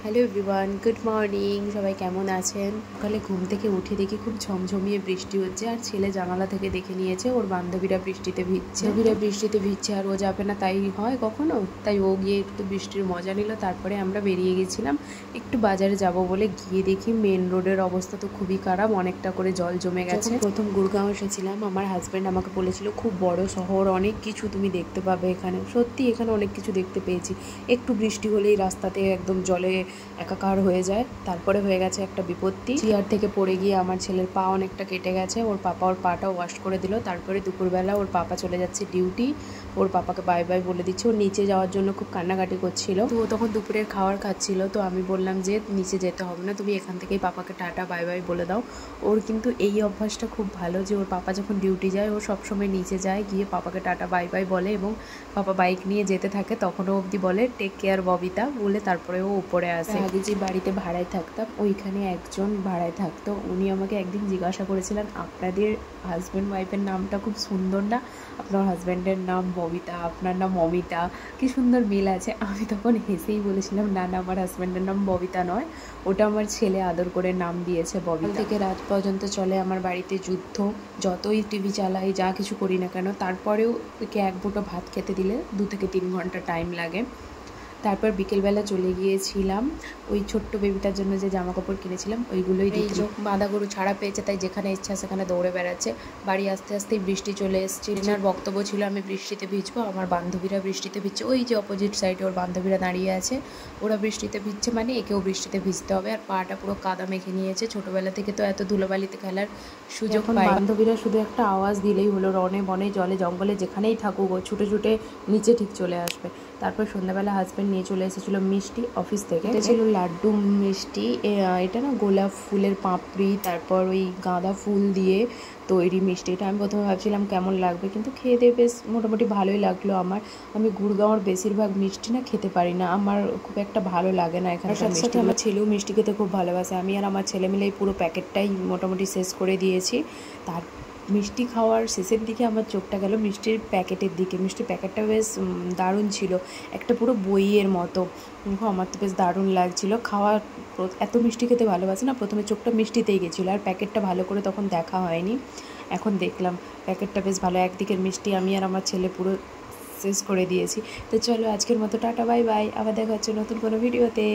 Hello everyone, good morning. সবাই কেমন আছেন? সকালে ঘুম থেকে উঠে দেখি খুব ঝমঝমিয়ে বৃষ্টি হচ্ছে, আর ছেলে জানালা থেকে দেখে নিয়েছে ওর বান্ধবীরা বৃষ্টিতে ভিজছে আর ও যাবে না তাই হয় কখনো। তাই ও গিয়ে একটু বৃষ্টির মজা নিল। তারপরে আমরা বেরিয়ে গেছিলাম একটু বাজারে যাব বলে। গিয়ে দেখি মেন রোডের অবস্থা তো খুবই খারাপ, অনেকটা করে জল জমে গেছে। প্রথম গুড়গাঁও এসেছিলাম, আমার হাজব্যান্ড আমাকে বলেছিল খুব বড় শহর, অনেক কিছু তুমি দেখতে পাবে এখানে। সত্যি এখানে অনেক কিছু দেখতে পেয়েছি। একটু বৃষ্টি হলেই রাস্তাতে একদম জলে একাকার হয়ে যায়। তারপরে হয়ে গেছে একটা বিপত্তি, চেয়ার থেকে পড়ে গিয়ে আমার ছেলের পা অনেকটা কেটে গেছে। ওর পাপা ওর পাটা ওয়াশ করে দিল। তারপরে দুপুরবেলা ওর পাপা চলে যাচ্ছে ডিউটি, ওর পাপাকে বাই বাই বলে দিচ্ছে। ও নিচে যাওয়ার জন্য খুব কান্নাকাটি করছিল, তো ও তখন দুপুরের খাবার খাচ্ছিল। তো আমি বললাম যে নিচে যেতে হবে না, তুমি এখান থেকেই পাপাকে টাটা বাই বাই বলে দাও। ওর কিন্তু এই অভ্যাসটা খুব ভালো যে ওর পাপা যখন ডিউটি যায় ও সবসময় নিচে যায়, গিয়ে পাপাকে টাটা বাই বাই বলে, এবং পাপা বাইক নিয়ে যেতে থাকে তখনও অবধি বলে টেক কেয়ার ববিতা বলে তারপরে ও উপরে আসে। আগে যে বাড়িতে ভাড়ায় থাকতাম ওইখানে একজন ভাড়ায় থাকতো, উনি আমাকে একদিন জিজ্ঞাসা করেছিলেন আপনাদের হাজব্যান্ড ওয়াইফের নামটা খুব সুন্দর না, আপনার হাজব্যান্ডের নাম ববিতা, আপনার নাম অমিতা, কি সুন্দর মিল আছে। আমি তখন হেসেই বলেছিলাম না না, আমার হাজব্যান্ডের নাম ববিতা নয়, ওটা আমার ছেলে আদর করে নাম দিয়েছে ববিতা। থেকে রাত পর্যন্ত চলে আমার বাড়িতে যুদ্ধ, যতই টিভি চালাই যা কিছু করি না কেন, তারপরেও ওকে এক মুঠো ভাত খেতে দিলে 2 থেকে 3 ঘন্টা টাইম লাগে। তারপর বিকেলবেলা চলে গিয়েছিলাম ওই ছোট্ট বেবিটার জন্য যে জামা কাপড় কিনেছিলাম ওইগুলোই দিতে। বাঁধা গরু ছাড়া পেয়েছে, তাই যেখানে ইচ্ছা সেখানে দৌড়ে বেড়াচ্ছে। বাড়ি আস্তে আস্তেই বৃষ্টি চলে এসছে। এনার বক্তব্য ছিল আমি বৃষ্টিতে ভিজবো, আমার বান্ধবীরা বৃষ্টিতে ভিজছে। ওই যে অপোজিট সাইডে ওর বান্ধবীরা দাঁড়িয়ে আছে, ওরা বৃষ্টিতে ভিজছে মানে একেও বৃষ্টিতে ভিজতে হবে। আর পাটা পুরো কাদা মেখে নিয়েছে, ছোটোবেলা থেকে তো এত ধুলোবালিতে খেলার সুযোগ পায়। বান্ধবীরা শুধু একটা আওয়াজ দিলেই হলো, রনে বনে জলে জঙ্গলে যেখানেই থাকুক ও ছুটে ছুটে নিচে ঠিক চলে আসবে। তারপর সন্ধ্যাবেলা হাজব্যান্ড নিয়ে চলে এসেছিলো মিষ্টি অফিস থেকে। এটা ছিল লাড্ডু মিষ্টি, এটা না গোলাপ ফুলের পাপড়ি, তারপর ওই গাঁদা ফুল দিয়ে তৈরি মিষ্টি। এটা আমি প্রথমে ভাবছিলাম কেমন লাগবে, কিন্তু খেয়ে দিয়ে বেশ মোটামুটি ভালোই লাগলো আমার। আমি গুড়গাঁওর বেশিরভাগ মিষ্টি না খেতে পারি না, আমার খুব একটা ভালো লাগে না এখানে। সাথে সাথে আমার ছেলেও মিষ্টি খেতে খুব ভালোবাসে। আমি আর আমার ছেলে মিলেই পুরো প্যাকেটটাই মোটামুটি শেষ করে দিয়েছি। তার মিষ্টি খাওয়ার শেষের দিকে আমার চোখটা গেল মিষ্টির প্যাকেটের দিকে। মিষ্টির প্যাকেটটা বেশ দারুণ ছিল, একটা পুরো বইয়ের মতো। আমার তো বেশ দারুণ লাগছিলো খাওয়ার। এত মিষ্টি খেতে ভালোবাসে না, প্রথমে চোখটা মিষ্টিতেই গেছিলো, আর প্যাকেটটা ভালো করে তখন দেখা হয়নি। এখন দেখলাম প্যাকেটটা বেশ ভালো, একদিকের মিষ্টি আমি আর আমার ছেলে পুরো শেষ করে দিয়েছি। তো চলো আজকের মতো টাটা বাই বাই, আবার দেখা হচ্ছে নতুন কোনো ভিডিওতে।